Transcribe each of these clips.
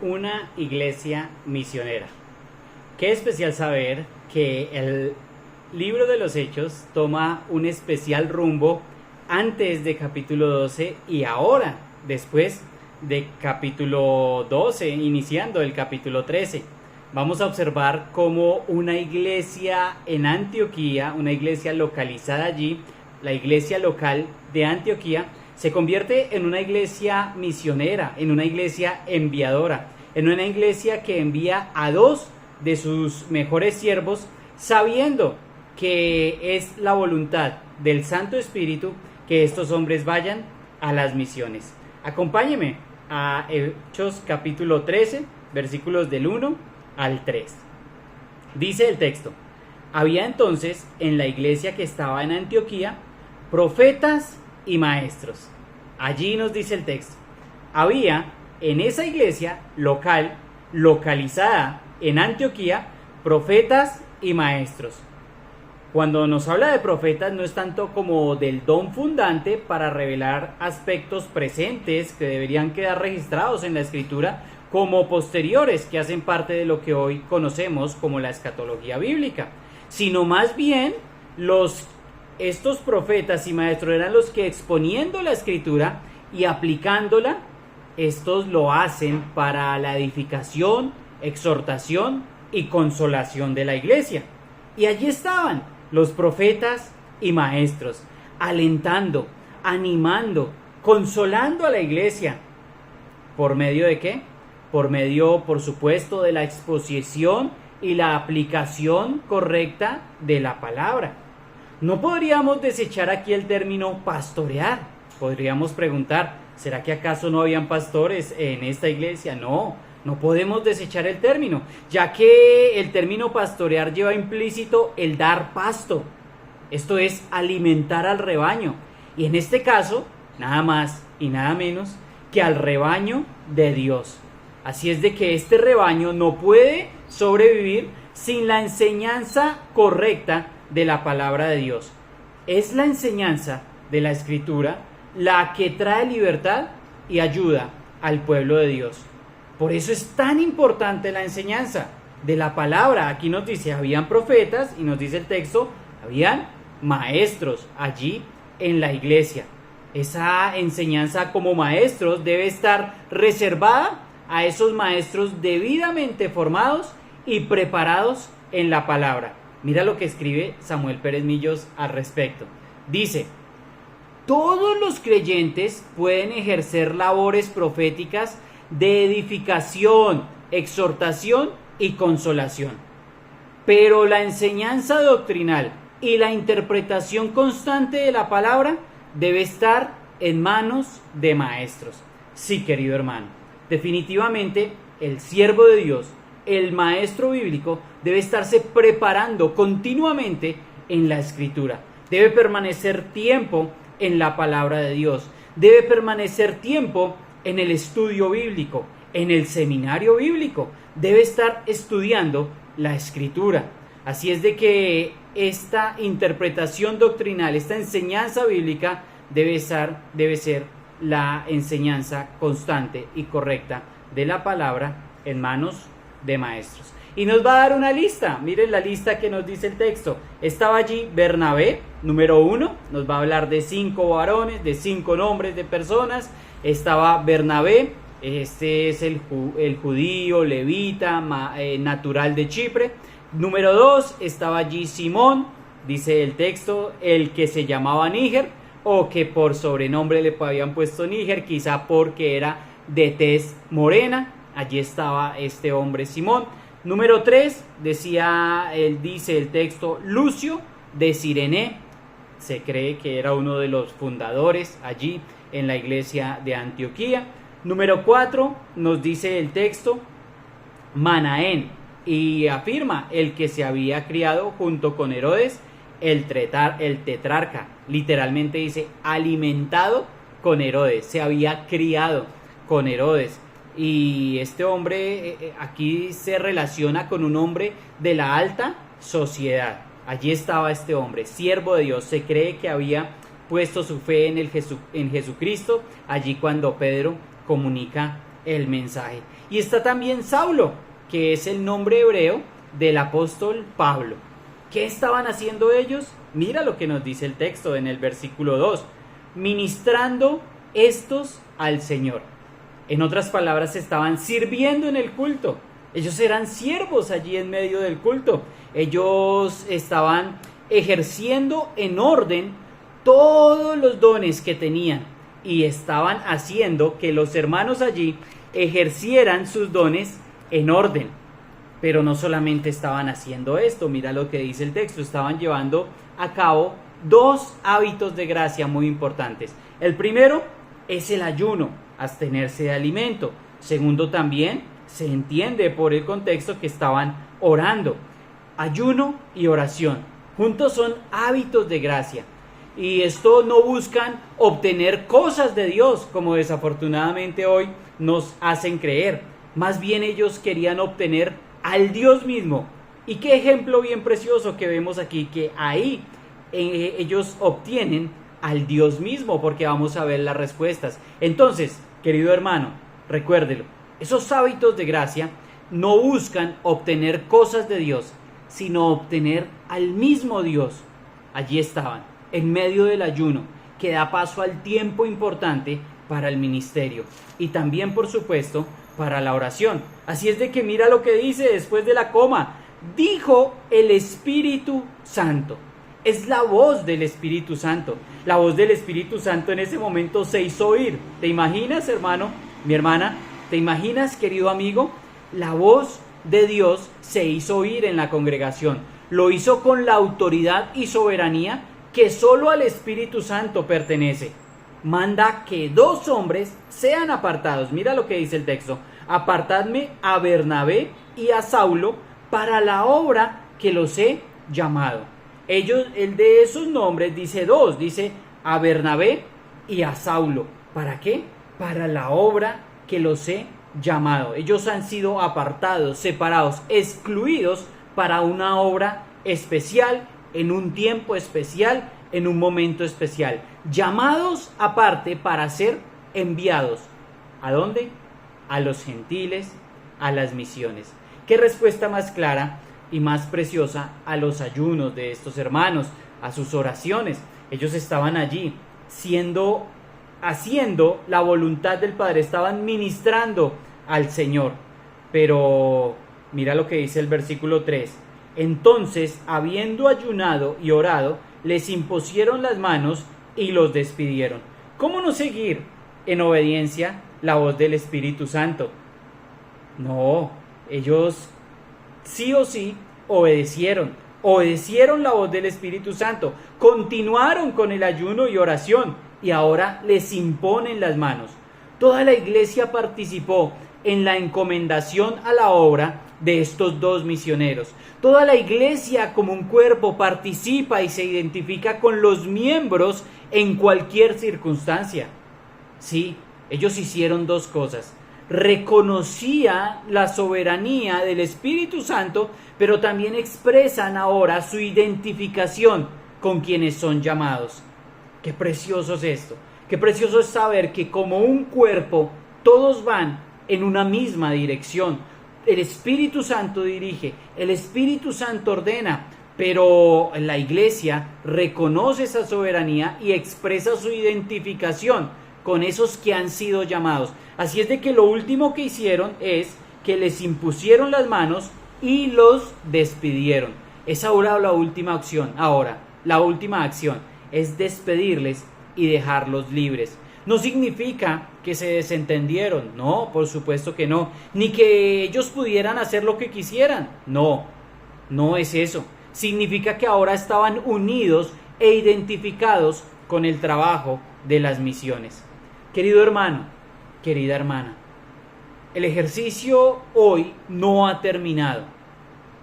una iglesia misionera. Qué especial saber que el libro de los Hechos toma un especial rumbo antes de capítulo 12 y ahora, después de capítulo 12, iniciando el capítulo 13. Vamos a observar cómo una iglesia en Antioquía, una iglesia localizada allí, la iglesia local de Antioquía, se convierte en una iglesia misionera, en una iglesia enviadora, en una iglesia que envía a dos de sus mejores siervos, sabiendo que es la voluntad del Santo Espíritu que estos hombres vayan a las misiones. Acompáñeme a Hechos capítulo 13, versículos del 1 al 3. Dice el texto: había entonces en la iglesia que estaba en Antioquía profetas y maestros. Allí nos dice el texto: había en esa iglesia local, localizada en Antioquía, profetas y maestros. Cuando nos habla de profetas, no es tanto como del don fundante para revelar aspectos presentes que deberían quedar registrados en la Escritura, como posteriores que hacen parte de lo que hoy conocemos como la escatología bíblica, sino más bien estos profetas y maestros eran los que, exponiendo la Escritura y aplicándola, estos lo hacen para la edificación, exhortación y consolación de la iglesia. Y allí estaban los profetas y maestros, alentando, animando, consolando a la iglesia. ¿Por medio de qué? Por medio, por supuesto, de la exposición y la aplicación correcta de la palabra. No podríamos desechar aquí el término pastorear. Podríamos preguntar, ¿será que acaso no habían pastores en esta iglesia? No podemos desechar el término, ya que el término pastorear lleva implícito el dar pasto. Esto es alimentar al rebaño. Y en este caso, nada más y nada menos que al rebaño de Dios. Así es de que este rebaño no puede sobrevivir sin la enseñanza correcta de la palabra de Dios. Es la enseñanza de la Escritura la que trae libertad y ayuda al pueblo de Dios. Por eso es tan importante la enseñanza de la palabra. Aquí nos dice, habían profetas, y nos dice el texto, habían maestros allí en la iglesia. Esa enseñanza como maestros debe estar reservada a esos maestros debidamente formados y preparados en la palabra. Mira lo que escribe Samuel Pérez Millos al respecto. Dice: todos los creyentes pueden ejercer labores proféticas de edificación, exhortación y consolación. Pero la enseñanza doctrinal y la interpretación constante de la palabra debe estar en manos de maestros. Sí, querido hermano, definitivamente el siervo de Dios, el maestro bíblico, debe estarse preparando continuamente en la Escritura. Debe permanecer tiempo en la palabra de Dios. Debe permanecer tiempo en el estudio bíblico, en el seminario bíblico. Debe estar estudiando la Escritura. Así es de que esta interpretación doctrinal, esta enseñanza bíblica debe ser la enseñanza constante y correcta de la palabra en manos de maestros. Y nos va a dar una lista. Miren la lista que nos dice el texto. Estaba allí Bernabé, número 1. Nos va a hablar de 5 varones, de 5 nombres de personas. Estaba Bernabé, este es el judío, levita, natural de Chipre. Número 2, estaba allí Simón, dice el texto, el que se llamaba Níger, o que por sobrenombre le habían puesto Níger, quizá porque era de tez morena. Allí estaba este hombre Simón. Número 3, dice el texto, Lucio de Cirene. Se cree que era uno de los fundadores allí en la iglesia de Antioquía. Número 4, nos dice el texto, Manaén, y afirma el que se había criado junto con Herodes, el tetrarca. Literalmente dice, alimentado con Herodes, se había criado con Herodes. Y este hombre aquí se relaciona con un hombre de la alta sociedad. Allí estaba este hombre, siervo de Dios. Se cree que había puesto su fe en Jesucristo allí cuando Pedro comunica el mensaje. Y está también Saulo, que es el nombre hebreo del apóstol Pablo. ¿Qué estaban haciendo ellos? Mira lo que nos dice el texto en el versículo 2. Ministrando estos al Señor. En otras palabras, estaban sirviendo en el culto. Ellos eran siervos allí en medio del culto. Ellos estaban ejerciendo en orden todos los dones que tenían y estaban haciendo que los hermanos allí ejercieran sus dones en orden. Pero no solamente estaban haciendo esto, mira lo que dice el texto, estaban llevando a cabo 2 hábitos de gracia muy importantes. El primero es el ayuno, abstenerse de alimento. Segundo, también se entiende por el contexto que estaban orando. Ayuno y oración juntos son hábitos de gracia. Y esto no buscan obtener cosas de Dios, como desafortunadamente hoy nos hacen creer. Más bien ellos querían obtener al Dios mismo. Y qué ejemplo bien precioso que vemos aquí, que ahí ellos obtienen al Dios mismo, porque vamos a ver las respuestas. Entonces, querido hermano, recuérdelo, esos hábitos de gracia no buscan obtener cosas de Dios, sino obtener al mismo Dios. Allí estaban, en medio del ayuno, que da paso al tiempo importante para el ministerio y también, por supuesto, para la oración. Así es de que mira lo que dice después de la coma. Dijo el Espíritu Santo. Es la voz del Espíritu Santo. La voz del Espíritu Santo en ese momento se hizo oír. ¿Te imaginas, hermano, mi hermana? ¿Te imaginas, querido amigo? La voz de Dios se hizo oír en la congregación. Lo hizo con la autoridad y soberanía que solo al Espíritu Santo pertenece. Manda que 2 hombres sean apartados. Mira lo que dice el texto. Apartadme a Bernabé y a Saulo para la obra que los he llamado. El de esos nombres dice 2, dice a Bernabé y a Saulo. ¿Para qué? Para la obra que los he llamado. Ellos han sido apartados, separados, excluidos para una obra especial, en un tiempo especial, en un momento especial. Llamados aparte para ser enviados. ¿A dónde? A los gentiles, a las misiones. ¿Qué respuesta más clara y más preciosa a los ayunos de estos hermanos, a sus oraciones? Ellos estaban allí haciendo la voluntad del Padre, estaban ministrando al Señor. Pero mira lo que dice el versículo 3. Entonces, habiendo ayunado y orado, les impusieron las manos y los despidieron. ¿Cómo no seguir en obediencia la voz del Espíritu Santo? No, ellos sí o sí obedecieron la voz del Espíritu Santo, continuaron con el ayuno y oración y ahora les imponen las manos. Toda la iglesia participó en la encomendación a la obra de estos 2 misioneros. Toda la iglesia como un cuerpo participa y se identifica con los miembros en cualquier circunstancia. Sí, ellos hicieron 2 cosas. Reconocía la soberanía del Espíritu Santo, pero también expresan ahora su identificación con quienes son llamados. Qué precioso es esto. Qué precioso es saber que como un cuerpo todos van en una misma dirección. El Espíritu Santo dirige, el Espíritu Santo ordena, pero la iglesia reconoce esa soberanía y expresa su identificación con esos que han sido llamados. Así es de que lo último que hicieron es que les impusieron las manos y los despidieron. Es ahora la última acción. Ahora, la última acción es despedirles y dejarlos libres. No significa que se desentendieron, no, por supuesto que no, ni que ellos pudieran hacer lo que quisieran, no, no es eso. Significa que ahora estaban unidos e identificados con el trabajo de las misiones. Querido hermano, querida hermana, el ejercicio hoy no ha terminado,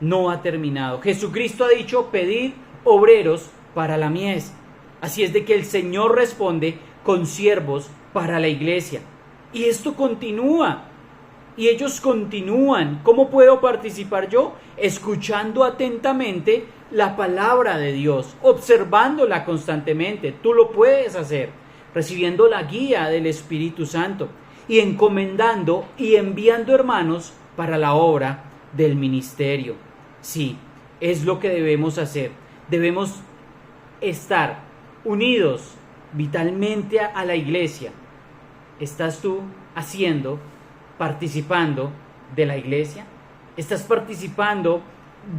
no ha terminado. Jesucristo ha dicho: pedid obreros para la mies. Así es de que el Señor responde con siervos para la iglesia. Y esto continúa. Y ellos continúan. ¿Cómo puedo participar yo? Escuchando atentamente la palabra de Dios, observándola constantemente. Tú lo puedes hacer, recibiendo la guía del Espíritu Santo. y encomendando y enviando hermanos para la obra del ministerio. Sí, es lo que debemos hacer. Debemos estar unidos vitalmente a la iglesia. ¿Estás tú participando de la iglesia? ¿Estás participando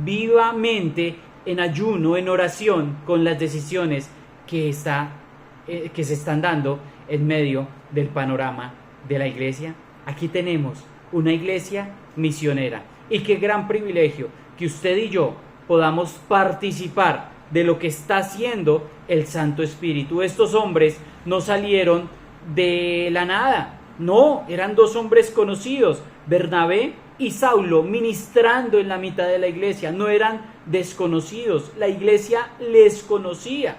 vivamente en ayuno, en oración, con las decisiones que se están dando en medio del panorama de la iglesia? Aquí tenemos una iglesia misionera, y qué gran privilegio que usted y yo podamos participar de lo que está haciendo el Santo Espíritu. Estos hombres no salieron de la nada, no, eran dos hombres conocidos, Bernabé y Saulo, ministrando en la mitad de la iglesia. No eran desconocidos, la iglesia les conocía.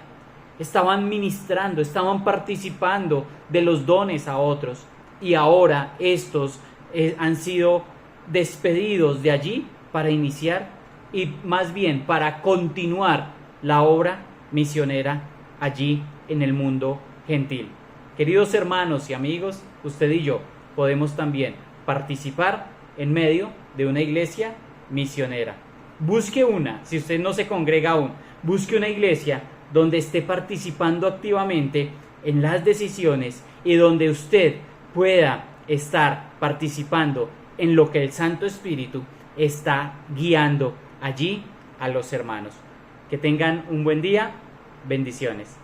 Estaban ministrando, estaban participando de los dones a otros, y ahora estos han sido despedidos de allí para iniciar, y más bien para continuar la obra misionera allí en el mundo gentil. Queridos hermanos y amigos, usted y yo podemos también participar en medio de una iglesia misionera. Busque una, si usted no se congrega aún, busque una iglesia donde esté participando activamente en las decisiones y donde usted pueda estar participando en lo que el Santo Espíritu está guiando allí a los hermanos. Que tengan un buen día. Bendiciones.